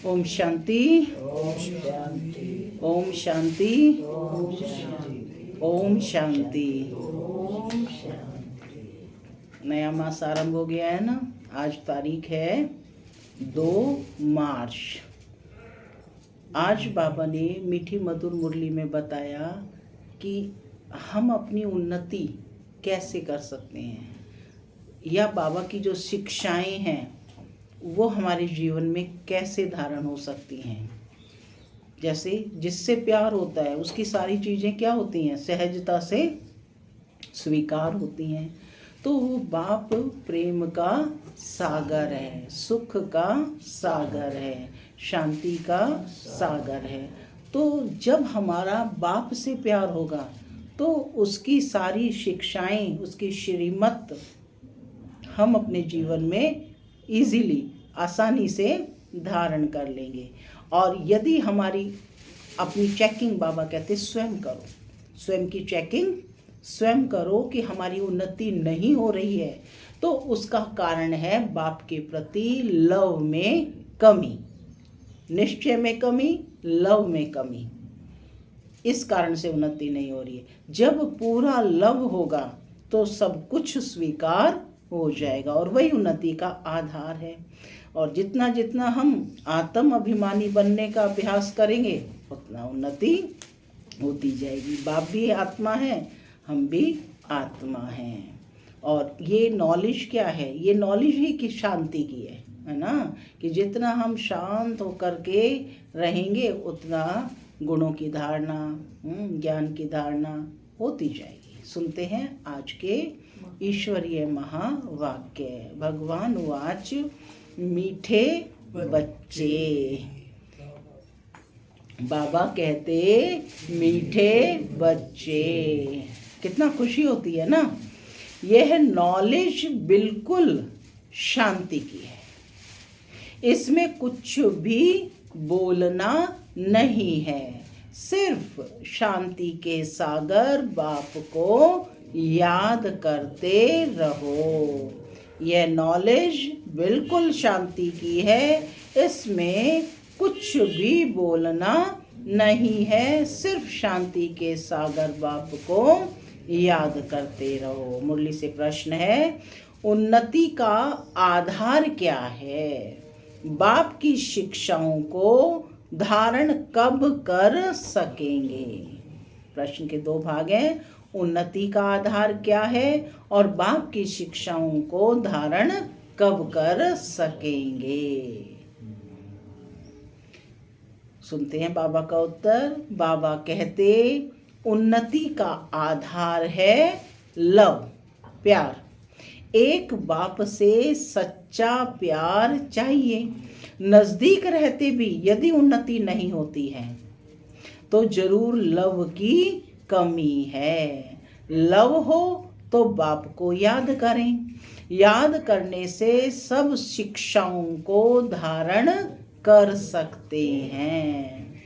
ओम शांति, ओम शांति, ओम शांति, ओम शांति, ओम शांति। ओम शांति। नया मास आरंभ हो गया है ना। आज तारीख है 2 मार्च। आज बाबा ने मीठी मधुर मुरली में बताया कि हम अपनी उन्नति कैसे कर सकते हैं, या बाबा की जो शिक्षाएं हैं वो हमारे जीवन में कैसे धारण हो सकती हैं। जैसे जिससे प्यार होता है उसकी सारी चीज़ें क्या होती हैं, सहजता से स्वीकार होती हैं। तो वो बाप प्रेम का सागर है, सुख का सागर है, शांति का सागर है। तो जब हमारा बाप से प्यार होगा तो उसकी सारी शिक्षाएं, उसकी श्रीमत हम अपने जीवन में इजीली, आसानी से धारण कर लेंगे। और यदि हमारी अपनी चेकिंग, बाबा कहते स्वयं करो, स्वयं की चेकिंग स्वयं करो कि हमारी उन्नति नहीं हो रही है, तो उसका कारण है बाप के प्रति लव में कमी, निश्चय में कमी, लव में कमी। इस कारण से उन्नति नहीं हो रही है। जब पूरा लव होगा तो सब कुछ स्वीकार हो जाएगा, और वही उन्नति का आधार है। और जितना जितना हम आत्म अभिमानी बनने का अभ्यास करेंगे उतना उन्नति होती जाएगी। बाप भी आत्मा है, हम भी आत्मा हैं। और ये नॉलेज क्या है, ये नॉलेज ही कि शांति की है ना, कि जितना हम शांत होकर के रहेंगे उतना गुणों की धारणा, ज्ञान की धारणा होती जाएगी। सुनते हैं आज के ईश्वरीय महावाक्य। भगवान वाच, मीठे बच्चे। बाबा कहते मीठे बच्चे, कितना खुशी होती है ना। यह नॉलेज बिल्कुल शांति की है, इसमें कुछ भी बोलना नहीं है। सिर्फ शांति के सागर बाप को याद करते रहो। यह नॉलेज बिल्कुल शांति की है, इसमें कुछ भी बोलना नहीं है। सिर्फ शांति के सागर बाप को याद करते रहो। मुरली से प्रश्न है, उन्नति का आधार क्या है? बाप की शिक्षाओं को धारण कब कर सकेंगे? प्रश्न के 2 भाग हैं। उन्नति का आधार क्या है और बाप की शिक्षाओं को धारण कब कर सकेंगे? सुनते हैं बाबा का उत्तर। बाबा कहते उन्नति का आधार है लव, प्यार। एक बाप से सच्चा प्यार चाहिए। नजदीक रहते भी यदि उन्नति नहीं होती है तो जरूर लव की कमी है। लव हो तो बाप को याद करें। याद करने से सब शिक्षाओं को धारण कर सकते हैं।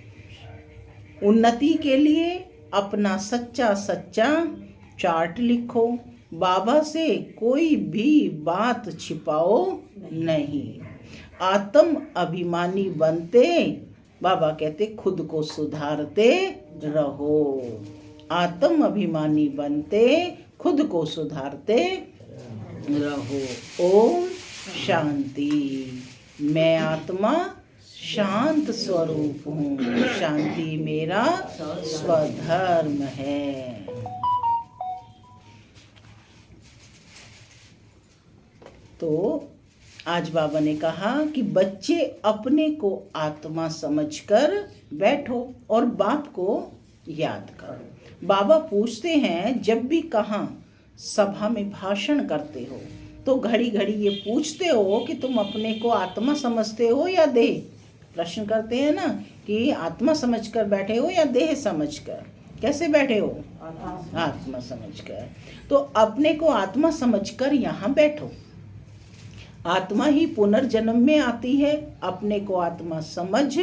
उन्नति के लिए अपना सच्चा सच्चा चार्ट लिखो। बाबा से कोई भी बात छिपाओ नहीं। आत्म अभिमानी बनते, बाबा कहते खुद को सुधारते रहो। आत्म अभिमानी बनते खुद को सुधारते रहो। ओम शांति। मैं आत्मा शांत स्वरूप हूँ, शांति मेरा स्वधर्म है। तो आज बाबा ने कहा कि बच्चे अपने को आत्मा समझकर बैठो और बाप को याद करो। बाबा पूछते हैं, जब भी कहाँ सभा में भाषण करते हो तो घड़ी घड़ी ये पूछते हो कि तुम अपने को आत्मा समझते हो या देह? प्रश्न करते हैं ना कि आत्मा समझकर बैठे हो या देह समझकर? कैसे बैठे हो? आत्मा समझकर। तो अपने को आत्मा समझकर यहाँ बैठो। आत्मा ही पुनर्जन्म में आती है। अपने को आत्मा समझ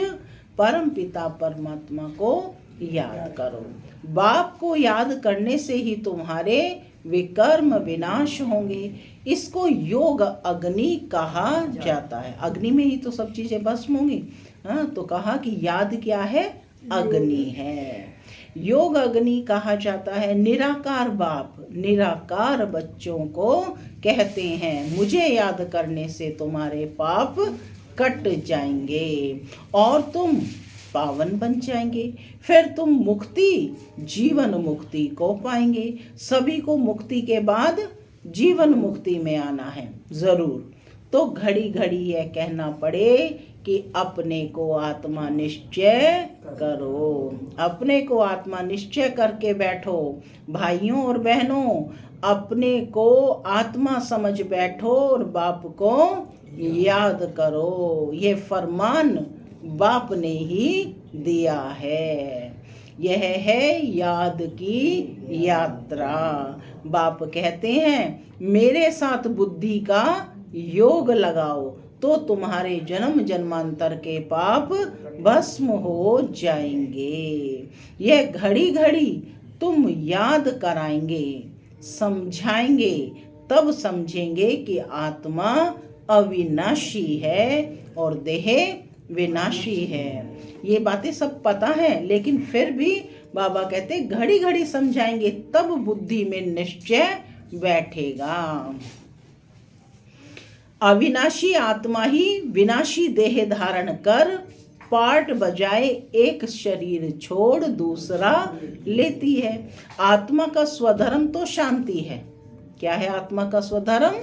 परम पिता परमात्मा को याद करो। बाप को याद करने से ही तुम्हारे विकर्म विनाश होंगे। इसको योग अग्नि कहा जाता है। अग्नि में ही तो सब चीजें भस्म होंगी। हाँ, तो कहा कि याद क्या है? अग्नि है। योग अग्नि कहा जाता है। निराकार बाप निराकार बच्चों को कहते हैं, मुझे याद करने से तुम्हारे पाप कट जाएंगे और तुम पावन बन जाएंगे। फिर तुम मुक्ति, जीवन मुक्ति को पाएंगे। सभी को मुक्ति के बाद जीवन मुक्ति में आना है जरूर। तो घड़ी घड़ी यह कहना पड़े कि अपने को आत्मा निश्चय करो, अपने को आत्मा निश्चय करके बैठो। भाइयों और बहनों, अपने को आत्मा समझ बैठो और बाप को याद करो। ये फरमान बाप ने ही दिया है। यह है याद की यात्रा। बाप कहते हैं, मेरे साथ बुद्धि का योग लगाओ तो तुम्हारे जन्म जन्मांतर के पाप भस्म हो जाएंगे। यह घड़ी घड़ी तुम याद कराएंगे, समझाएंगे, तब समझेंगे कि आत्मा अविनाशी है और देह विनाशी है। ये बातें सब पता है, लेकिन फिर भी बाबा कहते घड़ी घड़ी समझाएंगे तब बुद्धि में निश्चय बैठेगा। अविनाशी आत्मा ही विनाशी देह धारण कर पार्ट बजाए एक शरीर छोड़ दूसरा लेती है। आत्मा का स्वधर्म तो शांति है। क्या है आत्मा का स्वधर्म?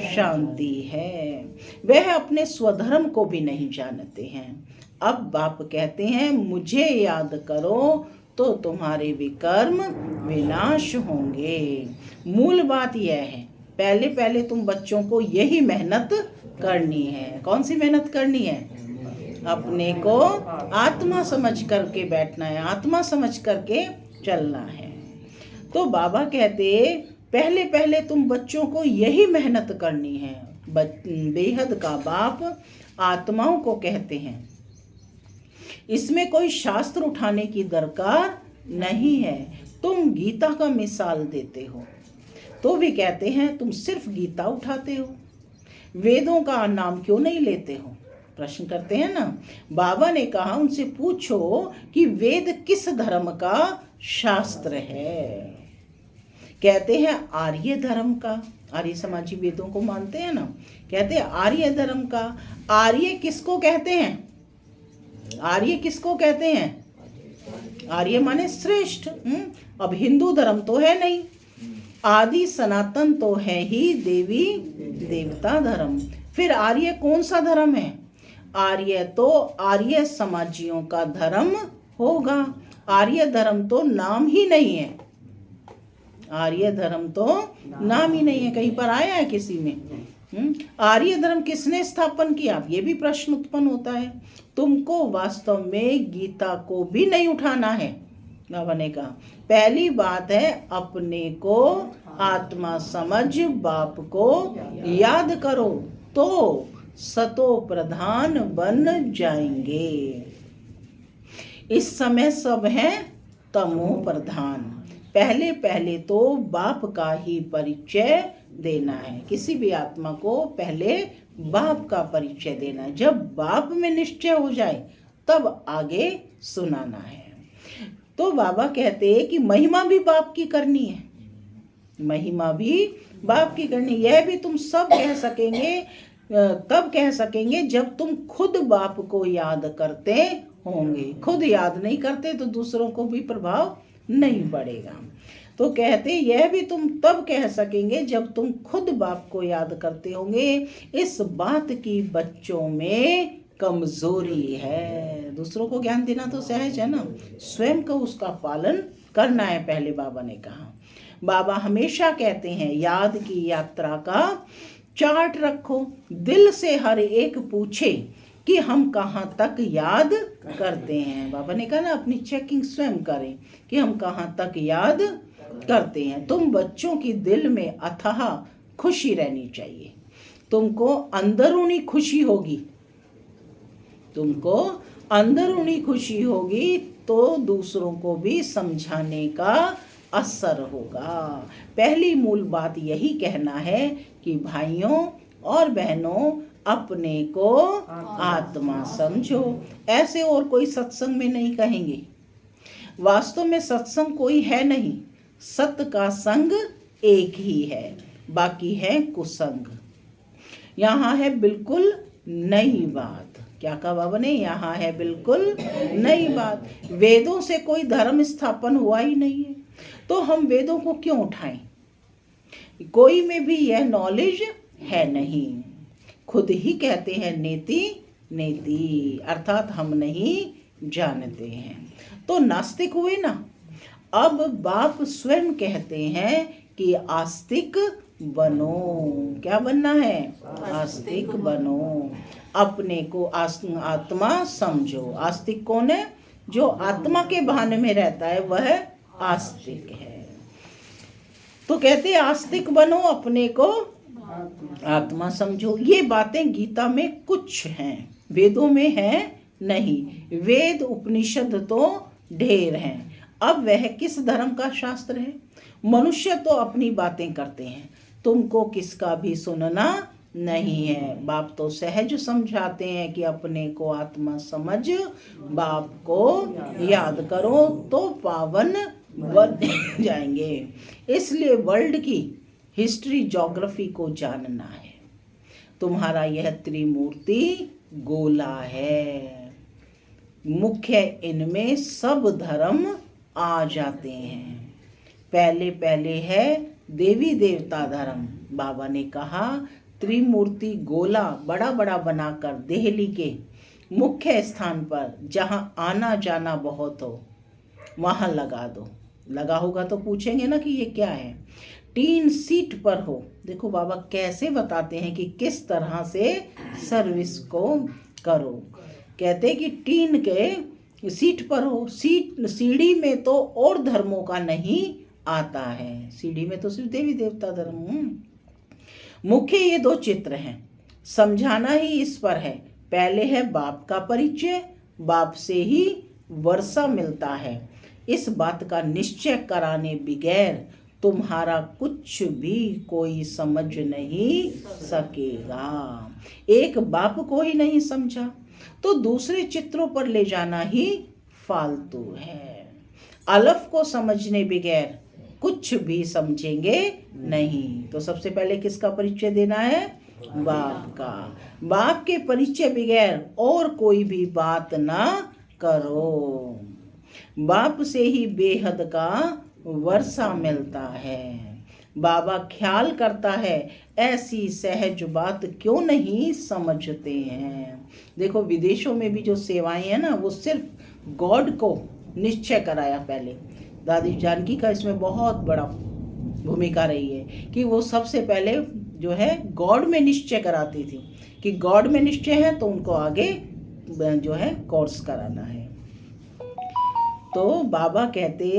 शांति है। वह अपने स्वधर्म को भी नहीं जानते हैं। अब बाप कहते हैं, मुझे याद करो तो तुम्हारे विकर्म विनाश होंगे। मूल बात यह है, पहले पहले तुम बच्चों को यही मेहनत करनी है। कौन सी मेहनत करनी है? अपने को आत्मा समझ करके बैठना है, आत्मा समझ करके चलना है। तो बाबा कहते पहले पहले तुम बच्चों को यही मेहनत करनी है। बेहद का बाप आत्माओं को कहते हैं, इसमें कोई शास्त्र उठाने की दरकार नहीं है। तुम गीता का मिसाल देते हो तो भी कहते हैं तुम सिर्फ गीता उठाते हो, वेदों का नाम क्यों नहीं लेते हो? प्रश्न करते हैं ना। बाबा ने कहा उनसे पूछो कि वेद किस धर्म का शास्त्र है? कहते हैं आर्य धर्म का। आर्य समाजी वेदों को मानते हैं ना। कहते हैं आर्य धर्म का। आर्य किसको कहते हैं? आर्य किसको कहते हैं? आर्य माने श्रेष्ठ। अब हिंदू धर्म तो है नहीं, आदि सनातन तो है ही देवी देवता धर्म। फिर आर्य कौन सा धर्म है? आर्य तो आर्य समाजियों का धर्म होगा। आर्य धर्म तो नाम ही नहीं है। आर्य धर्म तो नाम ही नहीं है। कहीं पर आया है किसी में? आर्य धर्म किसने स्थापन किया? ये भी प्रश्न उत्पन्न होता है। तुमको वास्तव में गीता को भी नहीं उठाना है। बाबा ने कहा पहली बात है अपने को आत्मा समझ बाप को याद करो तो सतो प्रधान बन जाएंगे। इस समय सब है तमो प्रधान। पहले पहले तो बाप का ही परिचय देना है। किसी भी आत्मा को पहले बाप का परिचय देना है। जब बाप में निश्चय हो जाए तब आगे सुनाना है। तो बाबा कहते हैं कि महिमा भी बाप की करनी है। महिमा भी बाप की करनी। यह भी तुम सब कह सकेंगे, तब कह सकेंगे जब तुम खुद बाप को याद करते होंगे। खुद याद नहीं करते तो दूसरों को भी प्रभाव नहीं पड़ेगा। तो कहते यह भी तुम तब कह सकेंगे जब तुम खुद बाप को याद करते होंगे। इस बात की बच्चों में कमजोरी है। दूसरों को ज्ञान देना तो सहज है ना, स्वयं को उसका पालन करना है। पहले बाबा ने कहा, बाबा हमेशा कहते हैं याद की यात्रा का चार्ट रखो। दिल से हर एक पूछे कि हम कहाँ तक याद करते हैं। बाबा ने कहा ना अपनी चेकिंग स्वयं करें कि हम कहाँ तक याद करते हैं। तुम बच्चों की दिल में अथाह खुशी रहनी चाहिए। तुमको अंदरूनी खुशी होगी, तुमको अंदरूनी खुशी होगी तो दूसरों को भी समझाने का असर होगा। पहली मूल बात यही कहना है कि भाइयों और बहनों अपने को आत्मा समझो। ऐसे और कोई सत्संग में नहीं कहेंगे। वास्तव में सत्संग कोई है नहीं, सत्य का संग एक ही है, बाकी है कुसंग। यहाँ है बिल्कुल नई बात। क्या कहा बाबा ने? यहाँ है बिल्कुल नई बात। वेदों से कोई धर्म स्थापन हुआ ही नहीं है, तो हम वेदों को क्यों उठाएं? कोई में भी यह नॉलेज है नहीं। खुद ही कहते हैं नेति नेति, अर्थात हम नहीं जानते हैं। तो नास्तिक हुए ना। अब बाप स्वयं कहते हैं कि आस्तिक बनो। क्या बनना है? आस्तिक बनो। अपने को आत्मा समझो। आस्तिक कौन है? जो आत्मा के बहाने में रहता है वह आस्तिक है। तो कहते हैं आस्तिक बनो, अपने को आत्मा समझो। ये बातें गीता में कुछ हैं, वेदों में है नहीं। वेद उपनिषद तो ढेर हैं। अब वह किस धर्म का शास्त्र है? मनुष्य तो अपनी बातें करते हैं, तुमको किसका भी सुनना नहीं है। बाप तो सहज समझाते हैं कि अपने को आत्मा समझ, बाप को याद करो तो पावन बन जाएंगे। इसलिए वर्ल्ड की हिस्ट्री, ज्योग्राफी को जानना है। तुम्हारा यह त्रिमूर्ति गोला है। मुख्य इनमें सब धर्म आ जाते हैं। पहले पहले है देवी देवता धर्म। बाबा ने कहा त्रिमूर्ति गोला बड़ा बड़ा बनाकर दिल्ली के मुख्य स्थान पर, जहां आना जाना बहुत हो, वहां लगा दो। लगा होगा तो पूछेंगे ना कि ये क्या है। टीन सीट पर हो। देखो बाबा कैसे बताते हैं कि किस तरह से सर्विस को करो। कहते हैं कि टीन के सीट पर हो। सीढ़ी में तो और धर्मों का नहीं आता है। सीढ़ी में तो सिर्फ देवी देवता धर्म। मुख्य ये दो चित्र हैं, समझाना ही इस पर है। पहले है बाप का परिचय, बाप से ही वर्षा मिलता है। इस बात का निश्चय कराने बगैर तुम्हारा कुछ भी कोई समझ नहीं सकेगा। एक बाप को ही नहीं समझा तो दूसरे चित्रों पर ले जाना ही फालतू है। अलफ को समझने बगैर कुछ भी समझेंगे नहीं। तो सबसे पहले किसका परिचय देना है? बाप का। बाप के परिचय बगैर और कोई भी बात ना करो। बाप से ही बेहद का वर्षा मिलता है। बाबा ख्याल करता है, ऐसी सहज बात क्यों नहीं समझते हैं। देखो विदेशों में भी जो सेवाएं हैं ना, वो सिर्फ गॉड को निश्चय कराया। पहले दादी जानकी का इसमें बहुत बड़ा भूमिका रही है कि वो सबसे पहले जो है गॉड में निश्चय कराती थी कि गॉड में निश्चय है तो उनको आगे जो है कोर्स कराना है। तो बाबा कहते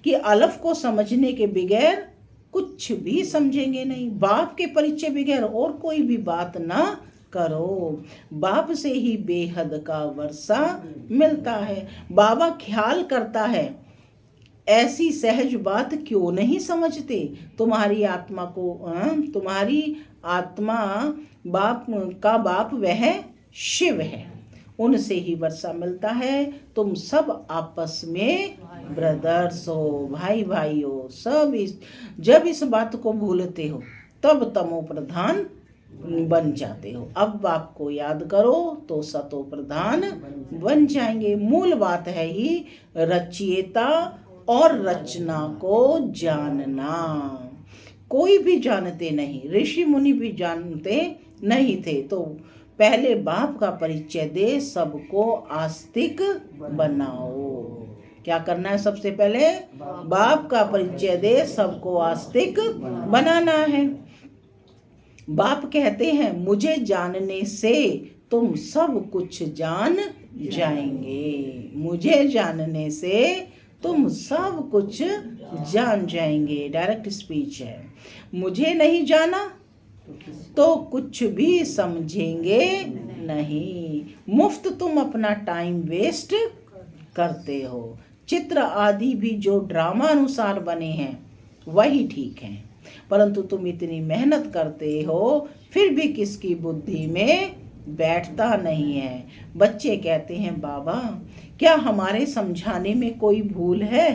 कि अलफ को समझने के बगैर कुछ भी समझेंगे नहीं। बाप के परिचय बगैर और कोई भी बात ना करो। बाप से ही बेहद का वर्षा मिलता है। बाबा ख्याल करता है, ऐसी सहज बात क्यों नहीं समझते। तुम्हारी आत्मा को तुम्हारी आत्मा बाप का बाप वह शिव है, उनसे ही वर्षा मिलता है। तुम सब आपस में ब्रदर्स हो, भाई भाई हो। सब जब इस बात को भूलते हो तब तमो प्रधान बन जाते हो। अब बाप को याद करो तो सतो प्रधान बन जाएंगे। मूल बात है ही रचयिता और रचना को जानना। कोई भी जानते नहीं, ऋषि मुनि भी जानते नहीं थे। तो पहले बाप का परिचय दे, सबको आस्तिक बनाओ। क्या करना है? सबसे पहले बाप का परिचय दे, सबको आस्तिक बनाना है। बाप कहते हैं मुझे जानने से तुम सब कुछ जान जाएंगे। मुझे जानने से तुम सब कुछ जान जाएंगे। डायरेक्ट स्पीच है। मुझे नहीं जाना तो कुछ भी समझेंगे नहीं। मुफ्त तुम अपना टाइम वेस्ट करते हो। चित्र आदि भी जो ड्रामा अनुसार बने हैं वही ठीक हैं, परंतु तुम इतनी मेहनत करते हो फिर भी किसकी बुद्धि में बैठता नहीं है। बच्चे कहते हैं बाबा क्या हमारे समझाने में कोई भूल है?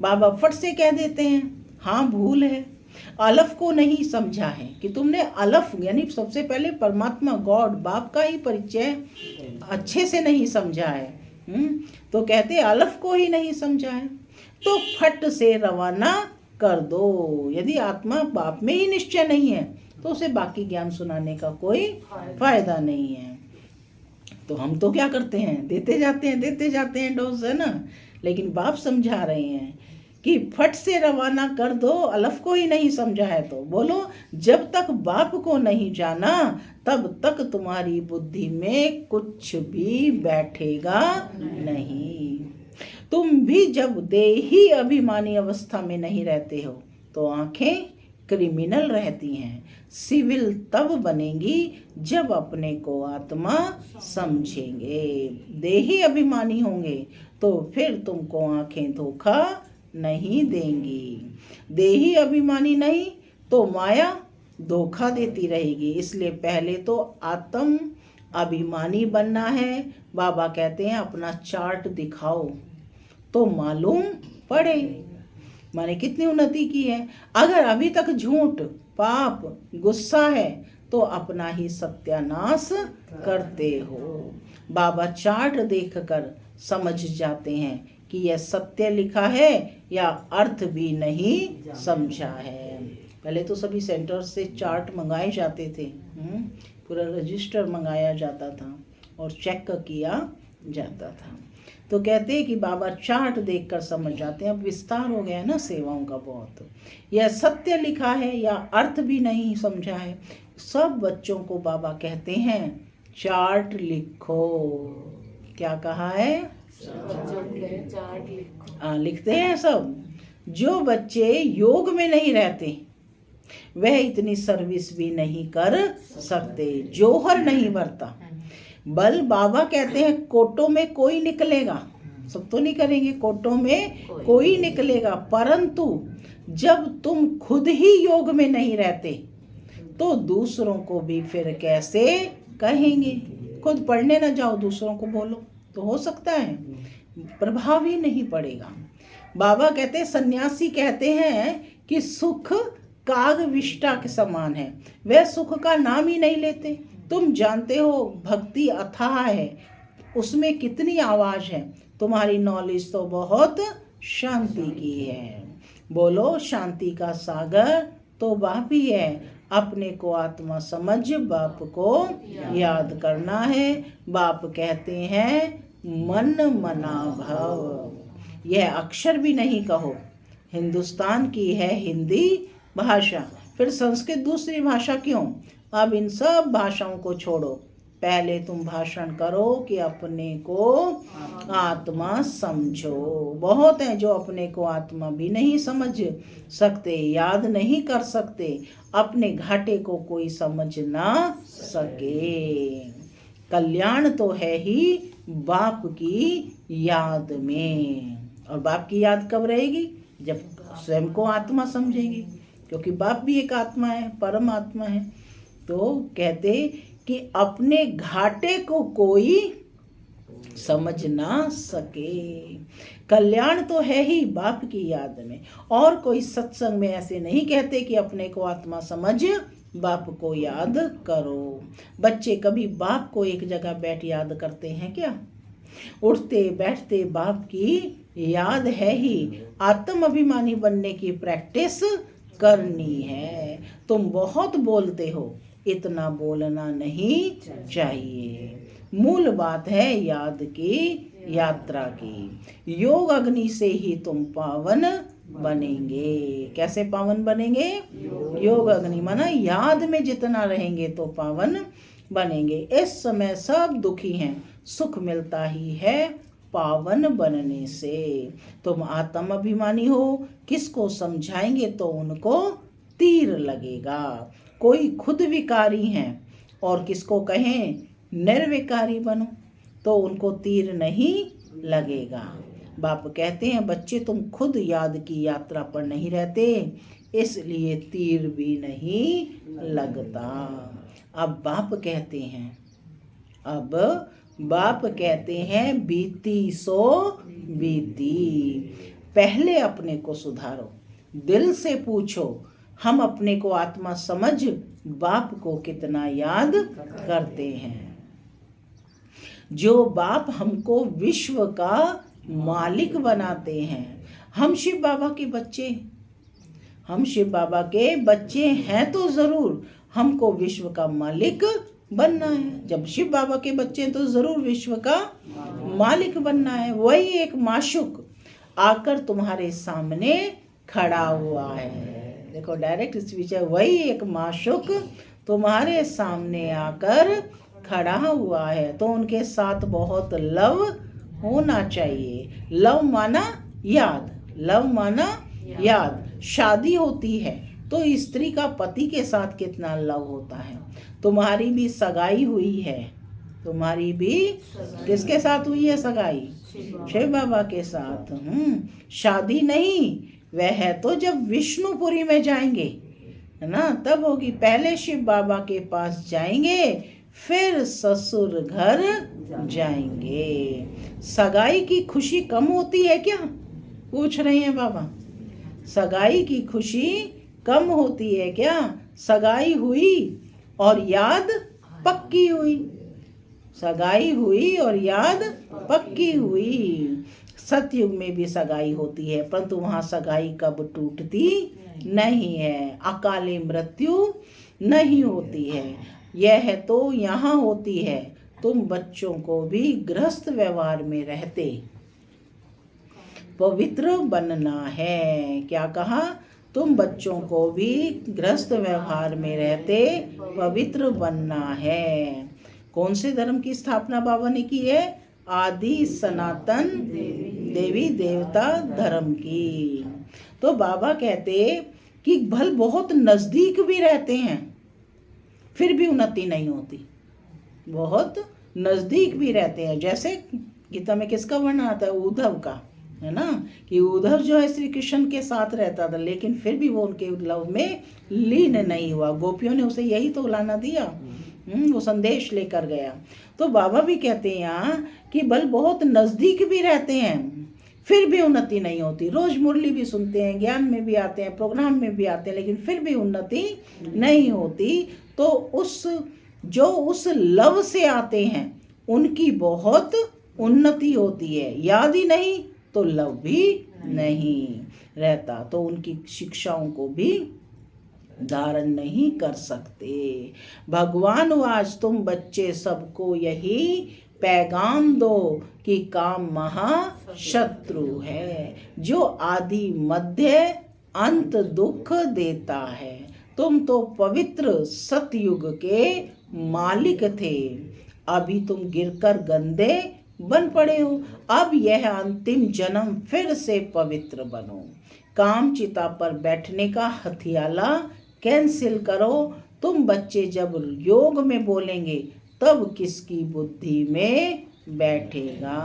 बाबा फट से कह देते हैं हाँ भूल है। अलफ को नहीं समझा है कि तुमने अलफ यानी सबसे पहले परमात्मा गॉड बाप का ही परिचय अच्छे से नहीं समझा है। तो कहते अलफ को ही नहीं समझा है तो फट से रवाना कर दो। यदि आत्मा बाप में ही निश्चय नहीं है तो उसे बाकी ज्ञान सुनाने का कोई फायदा नहीं है। तो हम तो क्या करते हैं देते जाते हैं डोज, है ना। लेकिन बाप समझा रहे हैं कि फट से रवाना कर दो। अलफ को ही नहीं समझा है तो बोलो जब तक बाप को नहीं जाना तब तक तुम्हारी बुद्धि में कुछ भी बैठेगा नहीं। तुम भी जब देही अभिमानी अवस्था में नहीं रहते हो तो आंखें क्रिमिनल रहती हैं। सिविल तब बनेंगी जब अपने को आत्मा समझेंगे। देही अभिमानी होंगे तो फिर तुमको आंखें धोखा नहीं देंगी। देही अभिमानी नहीं तो माया धोखा देती रहेगी। इसलिए पहले तो आत्म अभिमानी बनना है। बाबा कहते हैं अपना चार्ट दिखाओ तो मालूम पड़े माने कितनी उन्नति की है। अगर अभी तक झूठ पाप गुस्सा है तो अपना ही सत्यानाश करते हो। बाबा चार्ट देखकर समझ जाते हैं कि यह सत्य लिखा है या अर्थ भी नहीं समझा है। पहले तो सभी सेंटर से चार्ट मंगाए जाते थे, पूरा रजिस्टर मंगाया जाता था और चेक किया जाता था। तो कहते हैं कि बाबा चार्ट देखकर समझ जाते हैं। अब विस्तार हो गया है ना सेवाओं का बहुत। यह सत्य लिखा है या अर्थ भी नहीं समझा है। सब बच्चों को बाबा कहते हैं चार्ट लिखो। क्या कहा है? चार्ट लिखो। लिखते हैं सब। जो बच्चे योग में नहीं रहते वह इतनी सर्विस भी नहीं कर सकते। जोहर नहीं भरता। बल बाबा कहते हैं कोटों में कोई निकलेगा, सब तो नहीं करेंगे, कोटों में कोई निकलेगा। परंतु जब तुम खुद ही योग में नहीं रहते तो दूसरों को भी फिर कैसे कहेंगे। खुद पढ़ने ना जाओ दूसरों को बोलो तो हो सकता है प्रभाव ही नहीं पड़ेगा। बाबा कहते हैं सन्यासी कहते हैं कि सुख काग विष्टा के समान है। वह सुख का नाम ही नहीं लेते। तुम जानते हो भक्ति अथाह है, उसमें कितनी आवाज है। तुम्हारी नॉलेज तो बहुत शांति की है। बोलो शांति का सागर तो बाप ही है। अपने को आत्मा समझ बाप को याद करना है। बाप कहते हैं मन मना भव। यह अक्षर भी नहीं कहो। हिंदुस्तान की है हिंदी भाषा, फिर संस्कृत दूसरी भाषा क्यों? अब इन सब भाषाओं को छोड़ो। पहले तुम भाषण करो कि अपने को आत्मा समझो। बहुत हैं जो अपने को आत्मा भी नहीं समझ सकते, याद नहीं कर सकते। अपने घाटे को कोई समझ ना सके। कल्याण तो है ही बाप की याद में। और बाप की याद कब रहेगी? जब स्वयं को आत्मा समझेगी, क्योंकि बाप भी एक आत्मा है, परम आत्मा है। तो कहते कि अपने घाटे को कोई समझ ना सके। कल्याण तो है ही बाप की याद में। और कोई सत्संग में ऐसे नहीं कहते कि अपने को आत्मा समझ बाप को याद करो। बच्चे कभी बाप को एक जगह बैठ याद करते हैं क्या? उठते बैठते बाप की याद है ही। आत्म अभिमानी बनने की प्रैक्टिस करनी है। तुम बहुत बोलते हो, इतना बोलना नहीं चाहिए। मूल बात है याद की यात्रा की। योग अग्नि से ही तुम पावन बनेंगे। कैसे पावन बनेंगे? योग अग्नि माना याद में जितना रहेंगे तो पावन बनेंगे। इस समय सब दुखी हैं, सुख मिलता ही है पावन बनने से। तुम आत्म अभिमानी हो, किसको समझाएंगे तो उनको तीर लगेगा। कोई खुद विकारी हैं और किसको कहें निर्विकारी बनो तो उनको तीर नहीं लगेगा। बाप कहते हैं बच्चे तुम खुद याद की यात्रा पर नहीं रहते, इसलिए तीर भी नहीं लगता। अब बाप कहते हैं बीती सो बीती। पहले अपने को सुधारो, दिल से पूछो हम अपने को आत्मा समझ बाप को कितना याद करते हैं। जो बाप हमको विश्व का मालिक बनाते हैं। हम शिव बाबा के बच्चे हैं तो जरूर हमको विश्व का मालिक बनना है। जब शिव बाबा के बच्चे हैं तो जरूर विश्व का मालिक बनना है। वही एक माशुक आकर तुम्हारे सामने खड़ा हुआ है। देखो डायरेक्ट स्पीच है, वही एक माशुक तुम्हारे सामने आकर खड़ा हुआ है। तो उनके साथ बहुत लव होना चाहिए। लव माना याद। शादी होती है तो स्त्री का पति के साथ कितना लव होता है। तुम्हारी भी सगाई हुई है, तुम्हारी भी किसके साथ हुई है सगाई? शिव बाबा के साथ। शादी नहीं, वह है तो जब विष्णुपुरी में जाएंगे, है ना, तब होगी। पहले शिव बाबा के पास जाएंगे, फिर ससुर घर जाएंगे। सगाई की खुशी कम होती है क्या? पूछ रहे हैं बाबा। सगाई की खुशी कम होती है क्या? सगाई हुई और याद पक्की हुई। सगाई हुई और याद पक्की हुई। सतयुग में भी सगाई होती है, परंतु वहाँ सगाई कब टूटती नहीं है। अकाले मृत्यु नहीं होती है। यह तो यहाँ होती है। तुम बच्चों को भी गृहस्थ व्यवहार में रहते पवित्र बनना है। क्या कहा? तुम बच्चों को भी गृहस्थ व्यवहार में रहते पवित्र बनना है। कौन से धर्म की स्थापना बाबा ने की है? आदि सनातन देवी देवता धर्म की। तो बाबा कहते कि भल बहुत नजदीक भी रहते हैं फिर भी उन्नति नहीं होती। बहुत नजदीक भी रहते हैं। जैसे गीता में किसका वर्णन आता है? उद्धव का, है ना, कि उद्धव जो है श्री कृष्ण के साथ रहता था, लेकिन फिर भी वो उनके लव में लीन नहीं हुआ। गोपियों ने उसे यही तो लाना दिया, वो संदेश लेकर गया। तो बाबा भी कहते हैं यहाँ कि बल बहुत नजदीक भी रहते हैं फिर भी उन्नति नहीं होती। रोज मुरली भी सुनते हैं, ज्ञान में भी आते हैं, प्रोग्राम में भी आते हैं, लेकिन फिर भी उन्नति नहीं होती। तो उस लव से आते हैं उनकी बहुत उन्नति होती है। याद ही नहीं तो लव भी नहीं रहता, तो उनकी शिक्षाओं को भी धारण नहीं कर सकते। भगवान आज तुम बच्चे सबको यही पैगाम दो कि काम महाशत्रु है, जो आदि मध्य अंत दुख देता है। तुम तो पवित्र सतयुग के मालिक थे, अभी तुम गिरकर गंदे बन पड़े हो। अब यह अंतिम जन्म फिर से पवित्र बनो। काम चिता पर बैठने का हथियाला कैंसिल करो। तुम बच्चे जब योग में बोलेंगे तब किसकी बुद्धि में बैठेगा?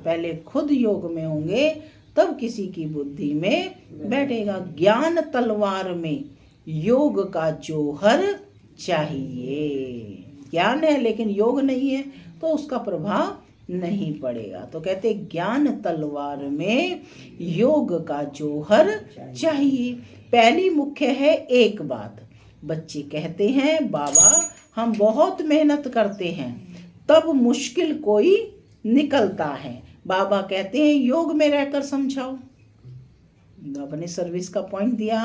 पहले खुद योग में होंगे तब किसी की बुद्धि में बैठेगा। ज्ञान तलवार में योग का जोहर चाहिए। ज्ञान है लेकिन योग नहीं है तो उसका प्रभाव नहीं पड़ेगा। तो कहते ज्ञान तलवार में योग का जोहर चाहिए। पहली मुख्य है एक बात। बच्चे कहते हैं बाबा हम बहुत मेहनत करते हैं तब मुश्किल कोई निकलता है। बाबा कहते हैं योग में रहकर समझाओ। बाबा ने सर्विस का पॉइंट दिया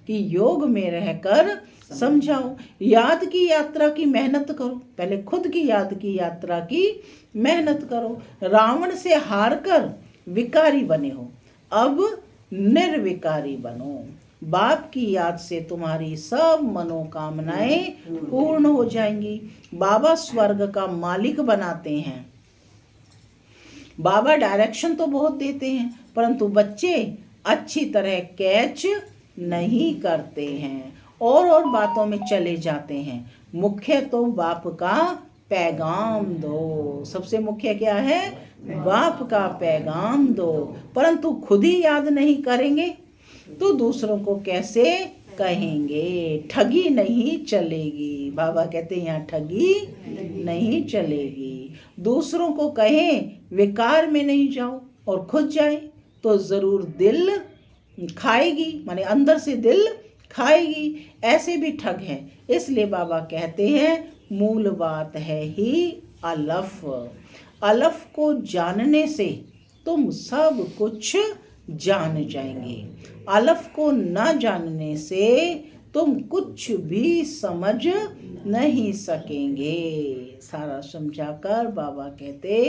कि योग में रहकर समझाओ। याद की यात्रा की मेहनत करो। पहले खुद की याद की यात्रा की मेहनत करो। रावण से हारकर विकारी बने हो, अब निर्विकारी बनो। बाप की याद से तुम्हारी सब मनोकामनाएं पूर्ण हो जाएंगी। बाबा स्वर्ग का मालिक बनाते हैं। बाबा डायरेक्शन तो बहुत देते हैं परंतु बच्चे अच्छी तरह कैच नहीं करते हैं और बातों में चले जाते हैं। मुख्य तो बाप का पैगाम दो। सबसे मुख्य क्या है? बाप का पैगाम दो। परंतु खुद ही याद नहीं करेंगे तो दूसरों को कैसे कहेंगे। ठगी नहीं चलेगी। बाबा कहते हैं यहाँ ठगी नहीं चलेगी। दूसरों को कहें विकार में नहीं जाओ और खुद जाए तो जरूर दिल खाएगी, माने अंदर से दिल खाएगी। ऐसे भी ठग हैं। इसलिए बाबा कहते हैं मूल बात है ही अलफ। अलफ को जानने से तुम सब कुछ जान जाएंगे। अलफ को ना जानने से तुम कुछ भी समझ नहीं सकेंगे। सारा समझाकर बाबा कहते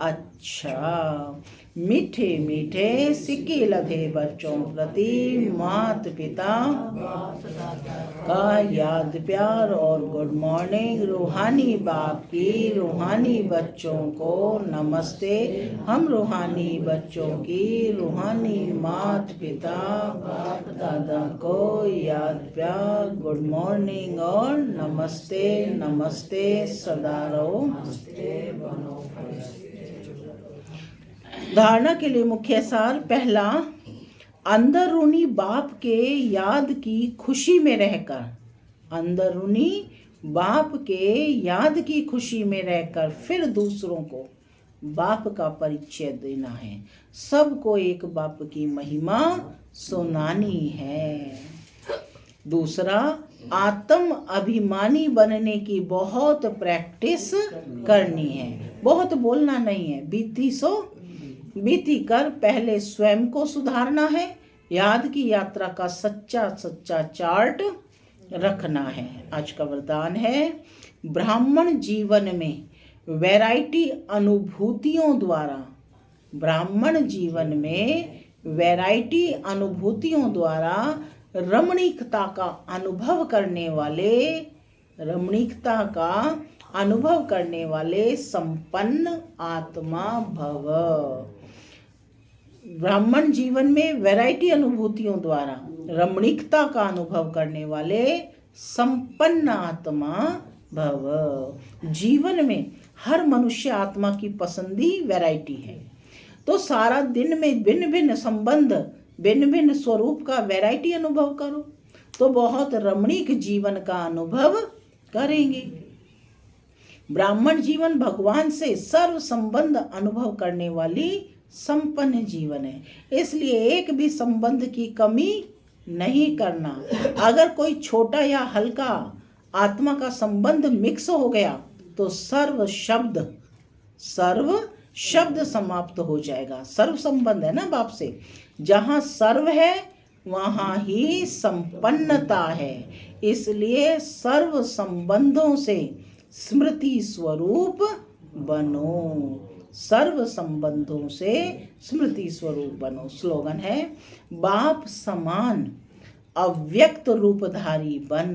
अच्छा। मीठे मीठे सिक्के लगे बच्चों प्रति माता पिता का याद प्यार और गुड मॉर्निंग। रूहानी बाप की रूहानी बच्चों को नमस्ते। हम रूहानी बच्चों की रूहानी माता पिता दादा को याद प्यार गुड मॉर्निंग और नमस्ते नमस्ते सदा रहो। धारणा के लिए मुख्य सार। पहला, अंदरूनी बाप के याद की खुशी में रहकर, अंदरूनी बाप के याद की खुशी में रहकर फिर दूसरों को बाप का परिचय देना है। सबको एक बाप की महिमा सुनानी है। दूसरा, आत्म अभिमानी बनने की बहुत प्रैक्टिस करनी है। बहुत बोलना नहीं है, बीती सो बीती कर पहले स्वयं को सुधारना है। याद की यात्रा का सच्चा सच्चा चार्ट रखना है। आज का वरदान है, ब्राह्मण जीवन में वैरायटी अनुभूतियों द्वारा, ब्राह्मण जीवन में वैरायटी अनुभूतियों द्वारा रमणीकता का अनुभव करने वाले, रमणीकता का अनुभव करने वाले संपन्न आत्मा भव। ब्राह्मण जीवन में वैरायटी अनुभूतियों द्वारा रमणीकता का अनुभव करने वाले संपन्न आत्मा भव। जीवन में हर मनुष्य आत्मा की पसंदी वैरायटी है। तो सारा दिन में भिन्न भिन्न संबंध, भिन्न भिन्न स्वरूप का वैरायटी अनुभव करो तो बहुत रमणीक जीवन का अनुभव करेंगे। ब्राह्मण जीवन भगवान से सर्व संबंध अनुभव करने वाली संपन्न जीवन है। इसलिए एक भी संबंध की कमी नहीं करना। अगर कोई छोटा या हल्का आत्मा का संबंध मिक्स हो गया तो सर्व शब्द समाप्त हो जाएगा। सर्व संबंध है ना बाप से, जहाँ सर्व है वहाँ ही संपन्नता है। इसलिए सर्व संबंधों से स्मृति स्वरूप बनो। सर्व संबंधों से स्मृति स्वरूप बनो। स्लोगन है, बाप समान अव्यक्त रूपधारी बन,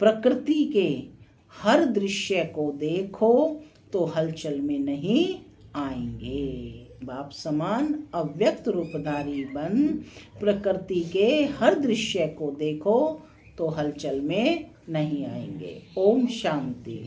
प्रकृति के हर दृश्य को देखो तो हलचल में नहीं आएंगे। बाप समान अव्यक्त रूपधारी बन, प्रकृति के हर दृश्य को देखो तो हलचल में नहीं आएंगे। ओम शांति।